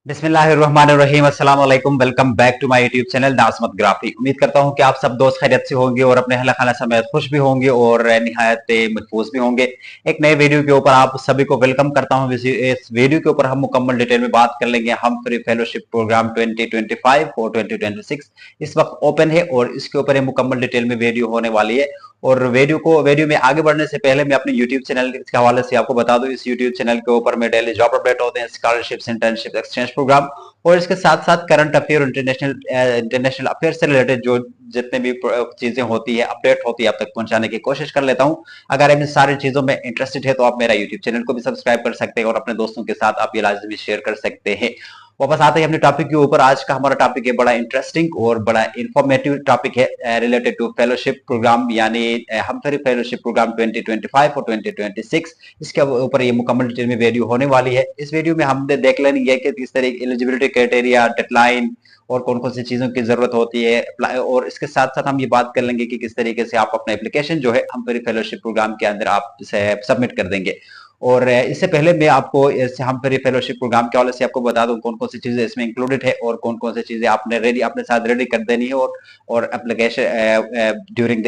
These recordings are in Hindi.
बिस्मिल्लाहिर्रहमानिर्रहीम अस्सलाम वालेकुम। Welcome back to my YouTube channel नाज़मत ग्राफी। उम्मीद करता हूं कि आप सब दोस्त खैरियत से होंगे और अपने अहल खाना समेत खुश भी होंगे और निहायत महफूज भी होंगे। एक नए वीडियो के ऊपर आप सभी को वेलकम करता हूं। इस वीडियो के ऊपर हम मुकम्मल डिटेल में बात कर लेंगे हम फ्री फेलोशिप प्रोग्राम 2025 और 2026 इस वक्त ओपन है और इसके ऊपर मुकम्मल डिटेल में वीडियो होने वाली है। और वीडियो में आगे बढ़ने से पहले मैं अपने यूट्यूब चैनल के हवाले से आपको बता दूं, इस यूट्यूब चैनल के ऊपर मैं डेली जॉब अपडेट होते हैं, स्कॉलरशिप्स, इंटर्नशिप, एक्सचेंज प्रोग्राम और इसके साथ साथ करंट अफेयर और इंटरनेशनल अफेयर से रिलेटेड जो जितने भी चीजें होती है अपडेट होती है आप तक पहुंचाने की कोशिश कर लेता हूं। अगर आप इन सारी चीजों में इंटरेस्टेड है तो आप मेरा यूट्यूब चैनल को भी सब्सक्राइब कर सकते हैं और अपने दोस्तों के साथ आप ये लाजमी शेयर कर सकते हैं। वापस आते हैं अपने टॉपिक के ऊपर। आज का हमारा टॉपिक है बड़ा इंटरेस्टिंग और बड़ा इंफॉर्मेटिव टॉपिक है रिलेटेड टू फेलोशिप प्रोग्राम, यानी हम्फ्री फेलोशिप प्रोग्राम 2025 और 2026। इसके ऊपर ये मुकम्मल डिटेल में वीडियो होने वाली है। इस वीडियो में हमने देख लेनी है कि किस तरह की एलिजिबिलिटी क्राइटेरिया, डेडलाइन और कौन कौन सी चीजों की जरूरत होती है, और इसके साथ साथ हम ये बात कर लेंगे कि किस तरीके से आप अपना एप्लीकेशन जो है हम्फ्री फेलोशिप प्रोग्राम के अंदर आप सबमिट कर देंगे। और इससे पहले मैं आपको हम्फ्री फेलोशिप प्रोग्राम के हवाले से आपको बता दूं कौन कौन सी चीजें इसमें इंक्लूडेड है और कौन कौन सी चीजें आपने रेडी अपने साथ रेडी कर देनी है और एप्लीकेशन ड्यूरिंग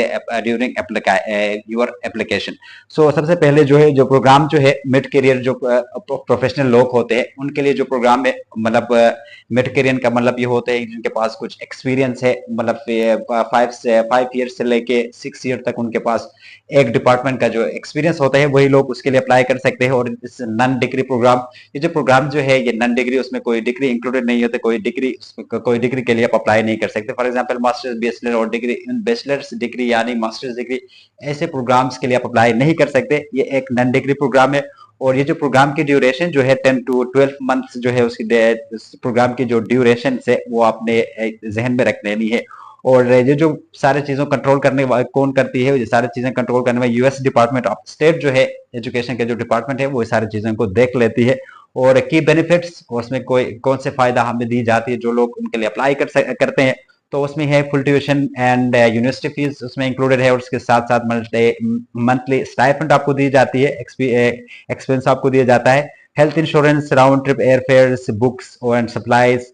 योर एप्लीकेशन। सो सबसे पहले जो है जो प्रोग्राम जो है मिड करियर जो प्रोफेशनल लोग होते हैं उनके लिए जो प्रोग्राम है, मतलब मिड करियर का मतलब ये होता है जिनके पास कुछ एक्सपीरियंस है, मतलब 5 ईयर से लेके 6 ईयर तक उनके पास एक डिपार्टमेंट का जो एक्सपीरियंस होता है वही लोग उसके लिए अप्लाई कर सकते हैं। और इस नॉन डिग्री प्रोग्राम, ये जो प्रोग्राम जो है ये नॉन डिग्री, उसमें कोई डिग्री इंक्लूडेड नहीं होती, कोई डिग्री के लिए आप अप्लाई नहीं कर सकते। फॉर एग्जांपल मास्टर्स, बैचलर और डिग्री, बैचलर्स डिग्री यानी मास्टर्स डिग्री, ऐसे प्रोग्राम्स के लिए आप अप्लाई नहीं कर सकते। ये एक नॉन डिग्री प्रोग्राम है और ये जो प्रोग्राम की ड्यूरेशन जो है 10 to 12 मंथ्स जो है उसकी प्रोग्राम की जो ड्यूरेशन है वो आपने जहन में रख लेनी है। और ये जो सारी चीजों कंट्रोल करने कौन करती है, ये सारी चीजें कंट्रोल करने में यूएस डिपार्टमेंट ऑफ स्टेट जो है एजुकेशन के जो डिपार्टमेंट है वो ये सारी चीजों को देख लेती है। और की बेनिफिट्स और उसमें कोई कौन से फायदा हमें दी जाती है जो लोग उनके लिए अप्लाई करते हैं, तो उसमें है full tuition and university fees उसमें इंक्लूडेड है और उसके साथ साथ मंथली स्टाइपेंड आपको दी जाती है, एक्सपेंस आपको दिया जाता है, health insurance, round trip air fares, books and supplies,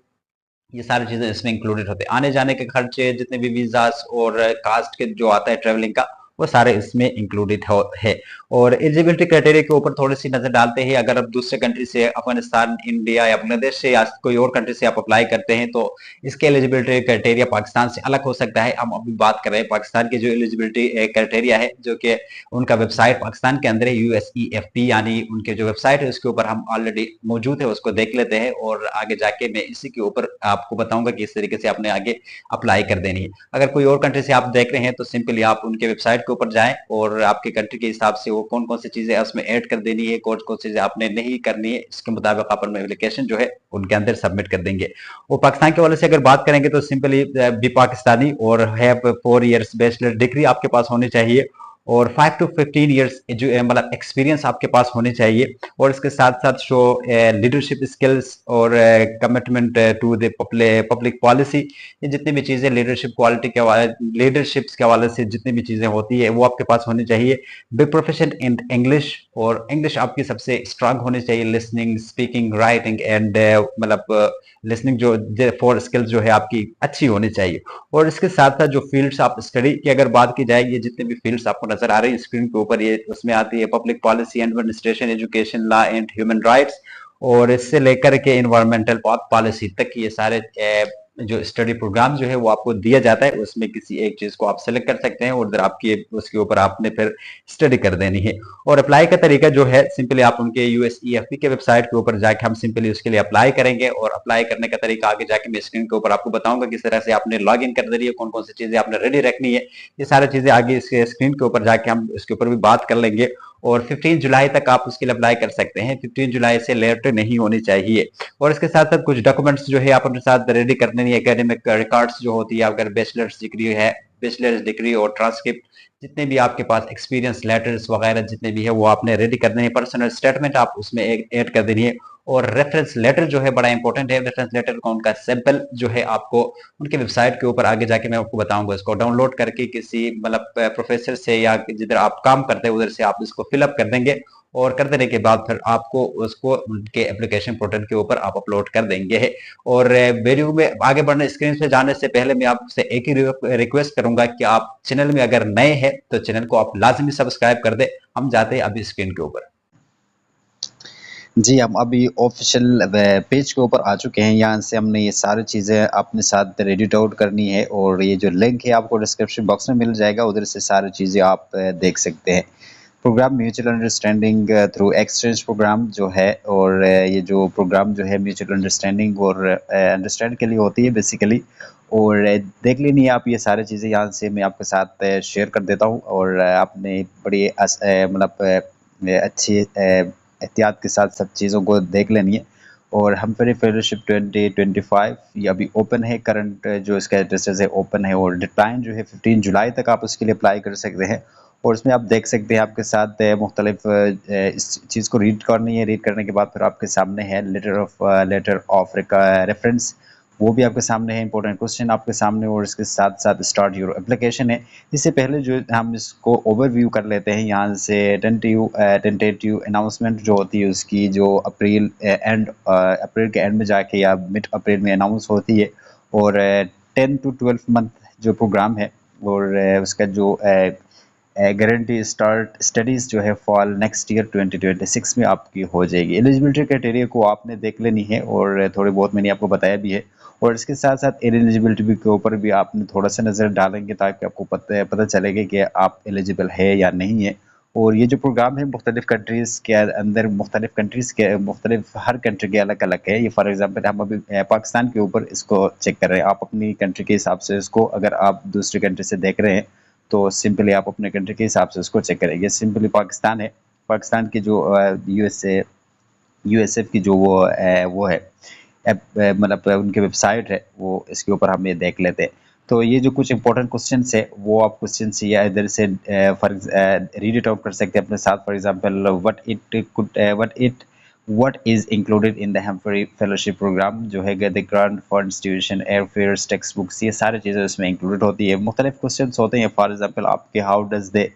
ये सारी चीजें इसमें इंक्लूडेड होते हैं। आने जाने के खर्चे, जितने भी वीजास और कास्ट के जो आता है ट्रेवलिंग का, वो सारे इसमें इंक्लूडेड है। और एलिजिबिलिटी क्राइटेरिया के ऊपर थोड़ी सी नजर डालते हैं। अगर आप दूसरे कंट्री से, अफगानिस्तान, इंडिया या बांग्लादेश से या कोई और कंट्री से आप अप्लाई करते हैं तो इसके एलिजिबिलिटी क्राइटेरिया पाकिस्तान से अलग हो सकता है। हम अभी बात कर रहे हैं पाकिस्तान की जो एलिजिबिलिटी क्राइटेरिया है, जो कि उनका वेबसाइट पाकिस्तान के अंदर है, USEFP यानी उनके जो वेबसाइट है उसके ऊपर हम ऑलरेडी मौजूद है, उसको देख लेते हैं और आगे जाके मैं इसी के ऊपर आपको बताऊंगा कि इस तरीके से आपने आगे अप्लाई कर देनी है। अगर कोई और कंट्री से आप देख रहे हैं तो सिंपली आप उनके वेबसाइट के ऊपर जाएं और आपके कंट्री के हिसाब से वो कौन कौन सी चीजें उसमें ऐड कर देनी है, कौन कौन सी चीजें आपने नहीं करनी है, इसके मुताबिक आप अपना एप्लीकेशन जो है उनके अंदर सबमिट कर देंगे। वो पाकिस्तान के वाले से अगर बात करेंगे तो सिंपली बी पाकिस्तानी और हैव 4 इयर्स बैचलर डिग्री आपके पास होनी चाहिए और 5 to 15 ईयर्स मतलब एक्सपीरियंस आपके पास होनी चाहिए। और इसके साथ साथ शो लीडरशिप स्किल्स और commitment to the public policy, ये जितनी भी चीजें लीडरशिप क्वालिटी के हवाले, लीडरशिप्स के हवाले से जितनी भी चीजें होती है वो आपके पास होनी चाहिए। बिग प्रोफेशन इन इंग्लिश, और इंग्लिश आपकी सबसे स्ट्रांग होनी चाहिए। लिसनिंग, स्पीकिंग, राइटिंग एंड मतलब लिसनिंग जो 4 स्किल्स जो है आपकी अच्छी होनी चाहिए। और इसके साथ साथ जो फील्ड्स आप स्टडी की अगर बात की जाए, ये जितने भी फील्ड्स आपको नजर आ रही है स्क्रीन के ऊपर, ये उसमें आती है public policy, administration, education, law and human rights, और इससे लेकर के इन्वायरमेंटल पॉलिसी तक ये सारे जो स्टडी प्रोग्राम जो है वो आपको दिया जाता है। उसमें किसी एक चीज को आप सेलेक्ट कर सकते हैं और इधर आपकी उसके ऊपर आपने फिर स्टडी कर देनी है। और अप्लाई का तरीका जो है सिंपली आप उनके USEFP के वेबसाइट के ऊपर जाके हम सिंपली उसके लिए अप्लाई करेंगे। और अप्लाई करने का तरीका आगे जाके मैं स्क्रीन के ऊपर आपको बताऊंगा किस तरह से आपने लॉग इन कर देनी है, कौन कौन सी चीजें आपने रेडी रखनी है, ये सारी चीजें आगे इसके स्क्रीन के ऊपर जाके हम इसके ऊपर भी बात कर लेंगे। और 15 जुलाई तक आप उसके लिए अप्लाई कर सकते हैं, 15 जुलाई से लेट नहीं होनी चाहिए। और इसके साथ साथ कुछ डॉक्यूमेंट्स जो है आप अपने साथ रेडी करने नहीं, एकेडमिक रिकॉर्ड्स जो होती है, अगर बैचलर्स डिग्री है, बैचलर्स डिग्री और ट्रांसक्रिप्ट, जितने भी आपके पास एक्सपीरियंस लेटर्स वगैरह जितने भी है वो आपने रेडी कर देनी है। पर्सनल स्टेटमेंट आप उसमें ऐड कर देनी है। और रेफरेंस लेटर जो है बड़ा इंपॉर्टेंट है। रेफरेंस लेटर का उनका सैंपल जो है आपको उनके वेबसाइट के ऊपर आगे जाके मैं आपको बताऊंगा, इसको डाउनलोड करके किसी मतलब प्रोफेसर से या जिधर आप काम करते हैं उधर से आप इसको फिलअप कर देंगे और कर देने के बाद फिर आपको उसको उनके एप्लीकेशन पोर्टल के ऊपर आप अपलोड कर देंगे। और वीडियो में आगे बढ़ने स्क्रीन पे जाने से पहले मैं आपसे एक ही रिक्वेस्ट करूंगा कि आप चैनल में अगर नए हैं तो चैनल को आप लाजमी सब्सक्राइब कर दे। हम जाते हैं अभी स्क्रीन के ऊपर। जी, हम अभी ऑफिशियल पेज के ऊपर आ चुके हैं। यहाँ से हमने ये सारी चीज़ें अपने साथ रीड आउट करनी है और ये जो लिंक है आपको डिस्क्रिप्शन बॉक्स में मिल जाएगा, उधर से सारी चीज़ें आप देख सकते हैं। Programme mutual understanding through exchange programme जो है, और ये जो प्रोग्राम जो है म्यूचुअल अंडरस्टैंडिंग और अंडरस्टैंड के लिए होती है बेसिकली। और देख लेनी है आप ये सारी चीज़ें, यहाँ से मैं आपके साथ शेयर कर देता हूँ और आपने बड़ी मतलब अच्छी एहतियात के साथ सब चीज़ों को देख लेनी है। और हम्फ्री फेलोशिप 2025 ये अभी ओपन है, करंट जो इसका रजिस्टर है ओपन है, और डेडलाइन जो है 15 जुलाई तक आप उसके लिए अप्लाई कर सकते हैं। और इसमें आप देख सकते हैं आपके साथ मुख्तलिफ इस चीज़ को रीड करनी है। रीड करने के बाद फिर आपके सामने है लेटर ऑफ रेफरेंस, वो भी आपके सामने है। इंपॉर्टेंट क्वेश्चन आपके सामने, और इसके साथ साथ स्टार्ट योर एप्लीकेशन है। इससे पहले जो हम इसको ओवरव्यू कर लेते हैं, यहाँ से टेंटेटिव अनाउंसमेंट जो होती है उसकी, जो अप्रैल के एंड में जाके या मिड अप्रैल में अनाउंस होती है। और 10 to 12 मंथ जो प्रोग्राम है, और उसका जो गारंटी स्टार्ट स्टडीज़ जो है फॉल नेक्स्ट ईयर 2026 में आपकी हो जाएगी। एलिजिबिलिटी क्राइटेरिया को आपने देख लेनी है, और थोड़ी बहुत मैंने आपको बताया भी है। और इसके साथ साथ एलिजिबिलिटी के ऊपर भी आपने थोड़ा सा नज़र डालेंगे ताकि आपको पता चलेगा कि आप एलिजिबल है या नहीं है। और ये जो प्रोग्राम है मुख्तलिफ कंट्रीज़ के अंदर, मुख्तलिफ हर कंट्री के अलग अलग है। ये फॉर एग्जांपल हम अभी पाकिस्तान के ऊपर इसको चेक कर रहे हैं। आप अपनी कंट्री के हिसाब से इसको, अगर आप दूसरी कंट्री से देख रहे हैं तो सिंपली आप अपने कंट्री के हिसाब से उसको चेक करेंगे। सिंपली पाकिस्तान है, पाकिस्तान की जो यूएसएफ की जो वो है मतलब उनकी वेबसाइट है, वो इसके ऊपर हम ये देख लेते हैं। तो ये जो कुछ इंपॉर्टेंट क्वेश्चंस है वो आप क्वेश्चंस या इधर से रीड इट आउट कर सकते हैं अपने साथ। For example what is included in the Humphrey fellowship program, जो है the grant for institution, airfares, textbooks, ये सारी चीज़ें उसमें इंक्लूडेड होती है। मुख्तलिफ क्वेश्चंस होते हैं। फॉर एग्जांपल आपके how does the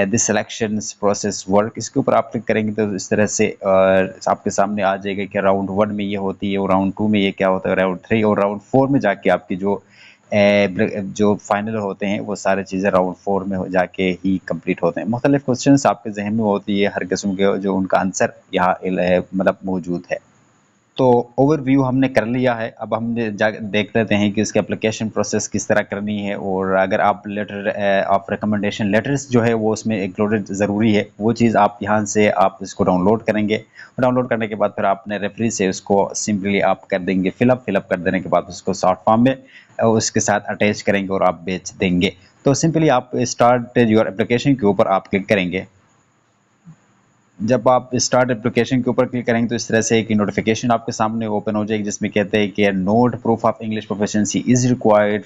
this selection process work, इसके ऊपर आप क्लिक करेंगे तो इस तरह से आपके सामने आ जाएगा कि राउंड 1 में ये होती है, और राउंड 2 में ये क्या होता है, राउंड 3 और राउंड 4 में जाके आपकी जो फाइनल होते हैं वो सारी चीज़ें राउंड 4 में जाके ही कंप्लीट होते हैं। मुख्तलिफ क्वेश्चन आपके जहन में होती है, हर किस्म के जो उनका आंसर यहाँ मतलब मौजूद है। तो ओवरव्यू हमने कर लिया है। अब हम देख लेते हैं कि इसकी एप्लीकेशन प्रोसेस किस तरह करनी है। और अगर आप लेटर ऑफ रिकमेंडेशन लेटर्स जो है वो उसमें इंक्लूडेड ज़रूरी है, वो चीज़ आप यहाँ से आप इसको डाउनलोड करेंगे। डाउनलोड करने के बाद फिर आपने रेफरी से उसको सिंपली आप कर देंगे फिलअप कर देने के बाद उसको शॉर्ट फॉर्म में उसके साथ अटैच करेंगे और आप बेच देंगे। तो सिंपली आप स्टार्ट योर एप्लीकेशन के ऊपर आप क्लिक करेंगे। जब आप स्टार्ट एप्लीकेशन के ऊपर क्लिक करेंगे तो इस तरह से एक नोटिफिकेशन आपके सामने ओपन हो जाएगी, जिसमें कहते हैं कि not proof of English proficiency is required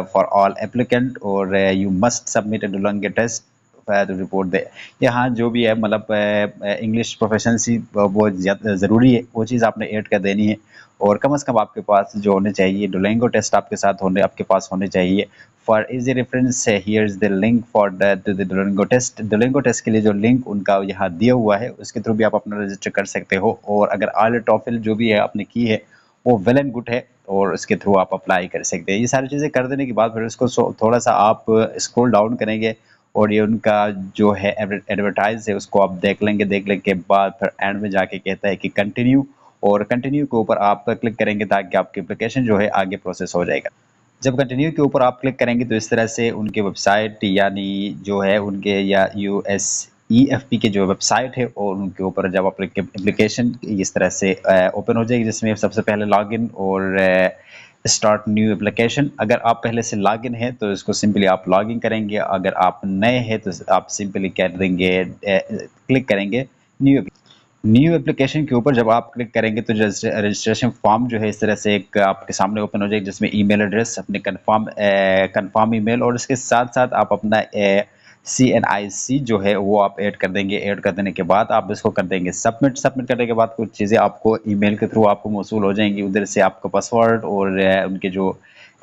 for all applicant, और you must submit a Duolingo test to report दे। यहाँ जो भी है मतलब इंग्लिश प्रोफिशिएंसी वो ज़रूरी है, वो चीज़ आपने ऐड कर देनी है। और कम से कम आपके पास जो होने चाहिए डुओलिंगो टेस्ट आपके पास होने चाहिए। For easy reference here is the link for the Duolingo test. Duolingo test के लिए जो लिंक उनका यहाँ दिया हुआ है उसके थ्रू भी आप अपना रजिस्टर कर सकते हो। और अगर आल टॉफिल जो भी है आपने की है वो वेल एंड गुड है, और उसके थ्रू आप अप्लाई कर सकते हैं। ये सारी चीज़ें कर देने के बाद फिर उसको थोड़ा सा आप स्क्रॉल डाउन करेंगे, और ये उनका जो है एडवर्टाइज है उसको आप देख लेंगे। देखने के बाद फिर एंड में जाके कहता है कि कंटिन्यू, और कंटिन्यू के ऊपर आप क्लिक करेंगे ताकि आपकी एप्लीकेशन जो है आगे प्रोसेस हो जाएगा। जब कंटिन्यू के ऊपर आप क्लिक करेंगे तो इस तरह से उनके वेबसाइट यानी जो है उनके या USEFP के जो वेबसाइट है और उनके ऊपर जब आप एप्लीकेशन इस तरह से ओपन हो जाएगी, जिसमें सबसे पहले लॉगिन और स्टार्ट न्यू एप्लीकेशन। अगर आप पहले से लॉगिन है तो इसको सिंपली आप लॉगिन करेंगे, अगर आप नए हैं तो आप सिंपली कर देंगे क्लिक करेंगे न्यू एप्लीकेशन के ऊपर। जब आप क्लिक करेंगे तो रजिस्ट्रेशन फॉर्म जो है इस तरह से एक आपके सामने ओपन हो जाएगी, जिसमें ईमेल एड्रेस, अपने कंफर्म ईमेल, और इसके साथ साथ आप अपना CNIC जो है वो आप ऐड कर देंगे। ऐड कर देने के बाद आप इसको कर देंगे सबमिट। सबमिट करने के बाद कुछ चीज़ें आपको ईमेल के थ्रू आपको मौसूल हो जाएंगी। उधर से आपका पासवर्ड और उनके जो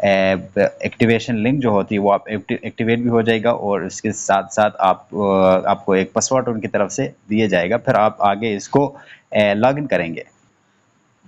एक्टिवेशन लिंक जो होती है वो आप एक्टिवेट भी हो जाएगा, और इसके साथ साथ आपको एक पासवर्ड उनकी तरफ से दिया जाएगा। फिर आप आगे इसको लॉगिन करेंगे।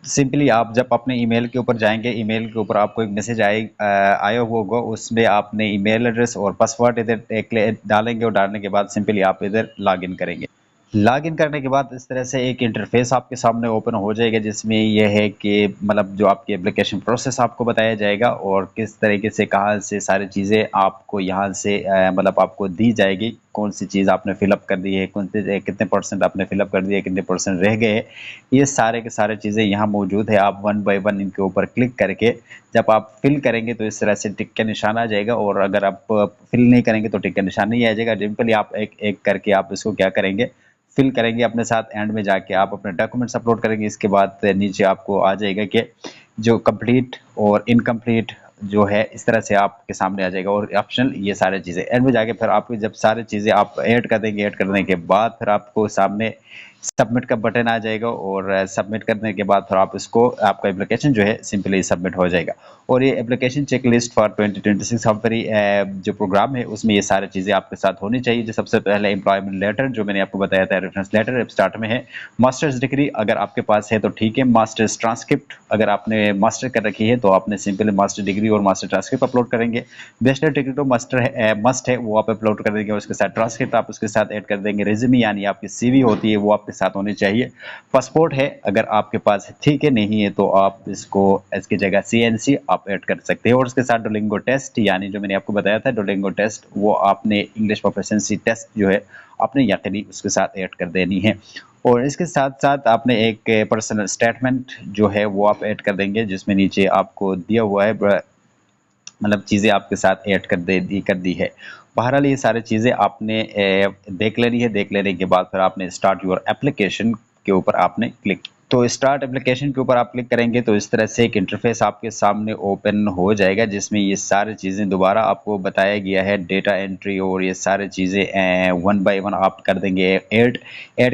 सिंपली आप जब अपने ईमेल के ऊपर जाएंगे, ईमेल के ऊपर आपको एक मैसेज आया हुआ होगा, उसमें आपने ईमेल एड्रेस और पासवर्ड इधर डालेंगे, और डालने के बाद सिंपली आप इधर लॉगिन करेंगे। लॉगिन करने के बाद इस तरह से एक इंटरफेस आपके सामने ओपन हो जाएगा, जिसमें यह है कि मतलब जो आपकी एप्लीकेशन प्रोसेस आपको बताया जाएगा, और किस तरीके से कहाँ से सारी चीज़ें आपको यहाँ से मतलब आपको दी जाएगी, कौन सी चीज़ आपने फिलअप कर दी है, कौन से कितने परसेंट आपने फिलअप कर दिए, कितने परसेंट रह गए हैं, ये सारे के सारे चीज़ें यहाँ मौजूद है। आप वन बाय वन इनके ऊपर क्लिक करके जब आप फिल करेंगे तो इस तरह से टिक का निशान आ जाएगा, और अगर आप फिल नहीं करेंगे तो टिक का निशान नहीं आ जाएगा। सिंपली आप एक एक करके आप इसको क्या करेंगे, फिल करेंगे अपने साथ। एंड में जाके आप अपने डॉक्यूमेंट्स अपलोड करेंगे। इसके बाद नीचे आपको आ जाएगा कि जो कंप्लीट और इनकम्प्लीट जो है, इस तरह से आपके सामने आ जाएगा, और ऑप्शनल ये सारी चीज़ें। एंड में जाके फिर आपको जब सारी चीज़ें आप ऐड कर देंगे, ऐड करने के बाद फिर आपको सामने सबमिट का बटन आ जाएगा, और सबमिट करने के बाद फिर आप इसको, आपका एप्लीकेशन जो है सिंपली सबमिट हो जाएगा। और ये एप्लीकेशन चेकलिस्ट फॉर 2026 हम्फरी जो प्रोग्राम है, उसमें ये सारी चीज़ें आपके साथ होनी चाहिए। जो सबसे पहले एम्प्लॉयमेंट लेटर जो मैंने आपको बताया था, रेफरेंस लेटर स्टार्ट में है। मास्टर्स डिग्री अगर आपके पास है तो ठीक है। मास्टर्स ट्रांसक्रिप्ट अगर आपने मास्टर कर रखी है तो आपने सिंपली मास्टर डिग्री और मास्टर ट्रांसक्रिप्ट अपलोड करेंगे। बैचलर डिग्री तो मस्ट है, वो आप अपलोड कर देंगे। उसके साथ ट्रांसक्रिप्ट आप उसके साथ ऐड कर देंगे। रिज्यूमे यानी आपकी सीवी होती है वो आपके साथ होनी चाहिए। पासपोर्ट है अगर आपके पास है, ठीक है, नहीं है तो आप इसको इसकी जगह सीएनसी आप ऐड कर सकते हैं। और उसके साथ डुओलिंगो टेस्ट, यानी जो मैंने आपको बताया था डुओलिंगो टेस्ट, वो आपने इंग्लिश प्रोफिशिएंसी टेस्ट जो है आपने यकीनी उसके साथ ऐड कर देनी है। और इसके साथ साथ आपने एक पर्सनल स्टेटमेंट जो है वो आप ऐड कर देंगे, जिसमें नीचे आपको दिया हुआ है मतलब चीज़ें आपके साथ ऐड कर दी है। बहरहाल ये सारी चीज़ें आपने देख लेनी है। देख लेने के बाद फिर आपने स्टार्ट योर एप्लीकेशन के ऊपर आपने क्लिक, तो स्टार्ट एप्लीकेशन के ऊपर आप क्लिक करेंगे तो इस तरह से एक इंटरफेस आपके सामने ओपन हो जाएगा, जिसमें ये सारी चीज़ें दोबारा आपको बताया गया है। डेटा एंट्री और ये सारी चीज़ें वन बाय वन आप कर देंगे। ऐड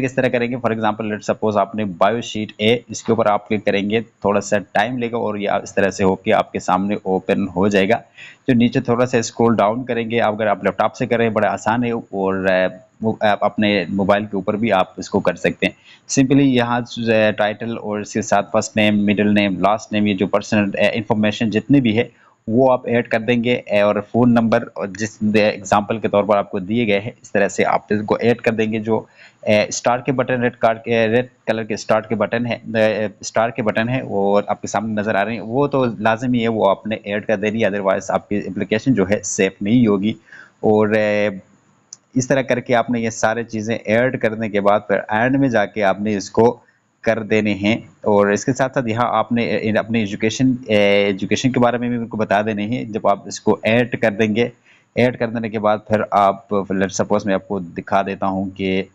किस तरह करेंगे, फॉर एग्जांपल लेट सपोज आपने बायोशीट ए, इसके ऊपर आप क्लिक करेंगे, थोड़ा सा टाइम लेगा और ये इस तरह से होके आपके सामने ओपन हो जाएगा। जो नीचे थोड़ा सा स्क्रॉल डाउन करेंगे, अगर आप लैपटॉप से करें बड़ा आसान है, और आप अपने मोबाइल के ऊपर भी आप इसको कर सकते हैं। सिंपली यहाँ टाइटल और इसके साथ first name, middle name, last name, ये जो पर्सनल इंफॉर्मेशन जितनी भी है वो आप ऐड कर देंगे। और फ़ोन नंबर और जिस एग्जांपल के तौर पर आपको दिए गए हैं, इस तरह से आप इसको ऐड कर देंगे। जो स्टार के बटन, रेड कलर के स्टार्ट के बटन है, स्टार के बटन है वो आपके सामने नज़र आ रहे हैं, वो तो लाजमी है, वो आपने ऐड कर देनी है, अदरवाइज़ आपकी एप्लीकेशन जो है सेफ नहीं होगी। और इस तरह करके आपने ये सारे चीज़ें ऐड करने के बाद फिर एंड में जाके आपने इसको कर देने हैं। और इसके साथ साथ यहाँ आपने अपने एजुकेशन के बारे में भी उनको बता देने हैं। जब आप इसको ऐड कर देंगे, ऐड कर देने के बाद फिर आप लेट्स सपोज मैं आपको दिखा देता हूँ कि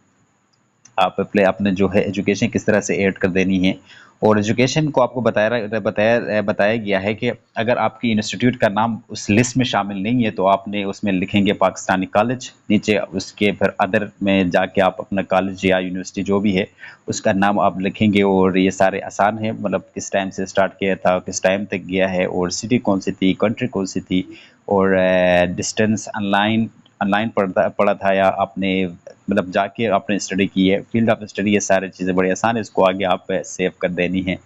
आप अपने जो है एजुकेशन किस तरह से ऐड कर देनी है। और एजुकेशन को आपको बताया गया है कि अगर आपकी इंस्टीट्यूट का नाम उस लिस्ट में शामिल नहीं है तो आपने उसमें लिखेंगे पाकिस्तानी कॉलेज, नीचे उसके फिर अदर में जाके आप अपना कॉलेज या यूनिवर्सिटी जो भी है उसका नाम आप लिखेंगे। और ये सारे आसान है, मतलब किस टाइम से स्टार्ट किया था, किस टाइम तक गया है, और सिटी कौन सी थी, कंट्री कौन सी थी, और डिस्टेंस ऑनलाइन पढ़ा था या आपने मतलब जाके आपने स्टडी की है, फील्ड ऑफ स्टडी, ये सारी चीज़ें बड़ी आसान है, इसको आगे आप सेव कर देनी है।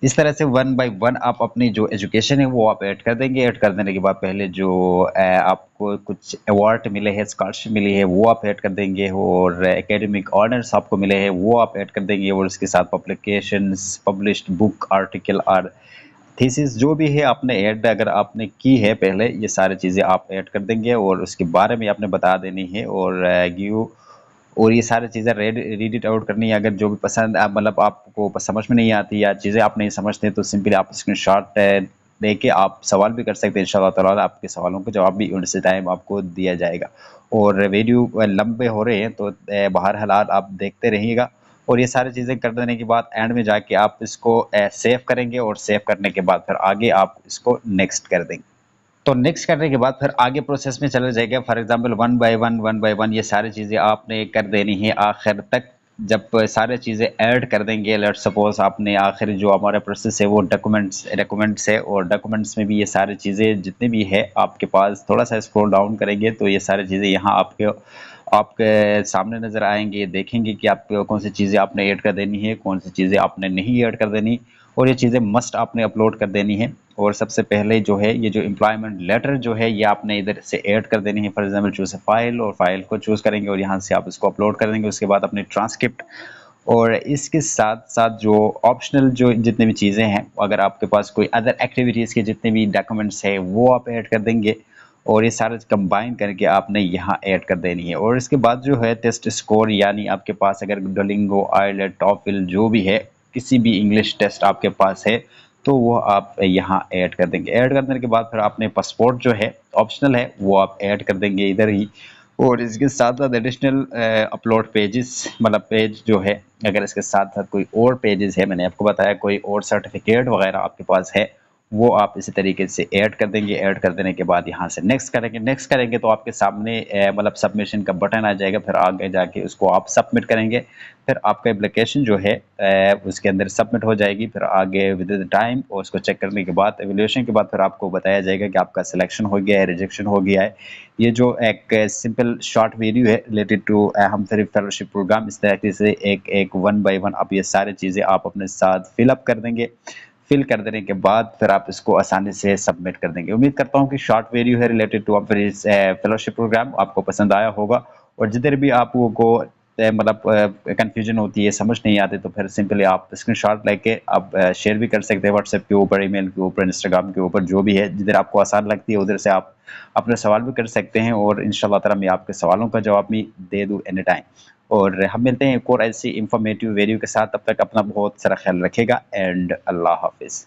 इस तरह से वन बाय वन आप अपनी जो एजुकेशन है वो आप ऐड कर देंगे। ऐड कर देने के बाद पहले जो आपको कुछ अवार्ड मिले हैं, स्कॉलरशिप मिली है, वो आप ऐड कर देंगे। और एकेडमिक ऑनर्स आपको मिले हैं वो आप ऐड कर देंगे। और इसके साथ पब्लिकेशंस, पब्लिश्ड बुक, आर्टिकल और थीसिस जो भी है आपने ऐड अगर आपने की है पहले, ये सारी चीज़ें आप ऐड कर देंगे और उसके बारे में आपने बता देनी है। और गिव और ये सारी चीज़ें रीड इट आउट करनी है। अगर जो भी पसंद मतलब आपको समझ में नहीं आती या चीज़ें आप नहीं समझते तो सिंपली आप स्क्रीनशॉट लेके आप सवाल भी कर सकते हैं। इंशाल्लाह ताला आपके सवालों का जवाब भी उनसे टाइम आपको दिया जाएगा। और वीडियो लंबे हो रहे हैं तो बहरहाल आप देखते रहिएगा। और ये सारी चीज़ें कर देने के बाद एंड में जाके आप इसको सेव करेंगे और सेव करने के बाद फिर आगे आप इसको नेक्स्ट कर देंगे। तो नेक्स्ट करने के बाद फिर आगे प्रोसेस में चला जाएगा। For example one by one ये सारी चीज़ें आपने कर देनी है आखिर तक। जब सारे चीज़ें ऐड कर देंगे, लेट्स सपोज आपने आखिर जो हमारा प्रोसेस है वो डॉक्यूमेंट्स है, और डॉक्यूमेंट्स में भी ये सारी चीज़ें जितनी भी है आपके पास, थोड़ा सा स्क्रॉल डाउन करेंगे तो ये सारी चीज़ें यहाँ आपके सामने नज़र आएंगे। देखेंगे कि आपको कौन सी चीज़ें आपने ऐड कर देनी है, कौन सी चीज़ें आपने नहीं ऐड कर देनी, और ये चीज़ें मस्ट आपने अपलोड कर देनी है। और सबसे पहले जो है ये जो एम्प्लॉयमेंट लेटर जो है ये आपने इधर से ऐड कर देनी है। For example choose a file, और फाइल को चूज़ करेंगे और यहाँ से आप इसको अपलोड कर देंगे। उसके बाद अपनी ट्रांसक्रिप्ट, और इसके साथ साथ जो ऑप्शनल जो जितनी भी चीज़ें हैं, अगर आपके पास कोई अदर एक्टिविटीज़ के जितने भी डॉक्यूमेंट्स है वो आप ऐड कर देंगे, और ये सारे कंबाइन करके आपने यहाँ ऐड कर देनी है। और इसके बाद जो है टेस्ट स्कोर, यानी आपके पास अगर डुओलिंगो, आइलेट, टॉफल जो भी है, किसी भी इंग्लिश टेस्ट आपके पास है तो वो आप यहाँ ऐड कर देंगे। ऐड करने के बाद फिर आपने पासपोर्ट जो है ऑप्शनल है वो आप ऐड कर देंगे इधर ही। और इसके साथ साथ एडिशनल अपलोड पेजेस, मतलब पेज जो है, अगर इसके साथ साथ कोई और पेजेस है, मैंने आपको बताया कोई और सर्टिफिकेट वगैरह आपके पास है, वो आप इसी तरीके से ऐड कर देंगे। ऐड कर देने के बाद यहाँ से नेक्स्ट करेंगे। नेक्स्ट करेंगे तो आपके सामने मतलब सबमिशन का बटन आ जाएगा, फिर आगे जाके उसको आप सबमिट करेंगे। फिर आपका एप्लीकेशन जो है उसके अंदर सबमिट हो जाएगी। फिर आगे विद इन टाइम और उसको चेक करने के बाद, एवेल्यूएशन के बाद फिर आपको बताया जाएगा कि आपका सिलेक्शन हो गया है, रिजेक्शन हो गया है। ये जो एक सिंपल शॉर्ट वीडियो है रिलेटेड टू हमफरी फेलोशिप प्रोग्राम, इस तरीके से एक वन बाय वन आप ये सारी चीज़ें आप अपने साथ फिलअप कर देंगे। फिल कर देने के बाद फिर आप इसको आसानी से सबमिट कर देंगे। उम्मीद करता हूँ कि शॉर्ट वीडियो है रिलेटेड टू हमफरी फेलोशिप प्रोग्राम आपको पसंद आया होगा। और जिधर भी आप लोगों को मतलब कंफ्यूजन होती है, समझ नहीं आते, तो फिर सिंपली आप स्क्रीनशॉट लेके आप शेयर भी कर सकते हैं व्हाट्सएप के ऊपर, ईमेल के ऊपर, इंस्टाग्राम के ऊपर, जो भी है जिधर आपको आसान लगती है उधर से आप अपने सवाल भी कर सकते हैं। और इंशाल्लाह ताला मैं आपके सवालों का जवाब भी दे दूँ एनी टाइम। और हम मिलते हैं एक और ऐसी इंफॉर्मेटिव वीडियो के साथ। तब तक अपना बहुत सारा ख्याल रखेगा एंड अल्लाह हाफिज़।